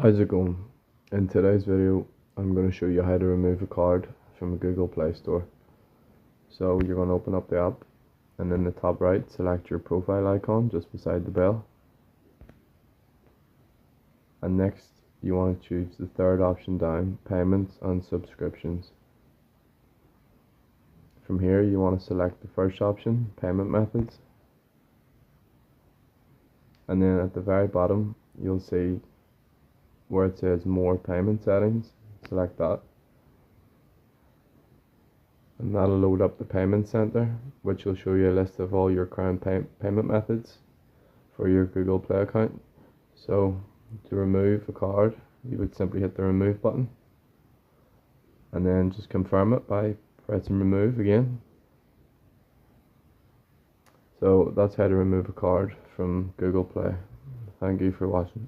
How's it going? In today's video, I'm going to show you how to remove a card from a Google Play Store. So you're going to open up the app, and in the top right, select your profile icon just beside the bell. And next, you want to choose the third option down, Payments and Subscriptions. From here, you want to select the first option, Payment Methods. And then at the very bottom, you'll see where it says More Payment Settings. Select that. And that'll load up the payment center, which will show you a list of all your current payment methods for your Google Play account. So to remove a card, you would simply hit the remove button and then just confirm it by pressing remove again. So that's how to remove a card from Google Play. Thank you for watching.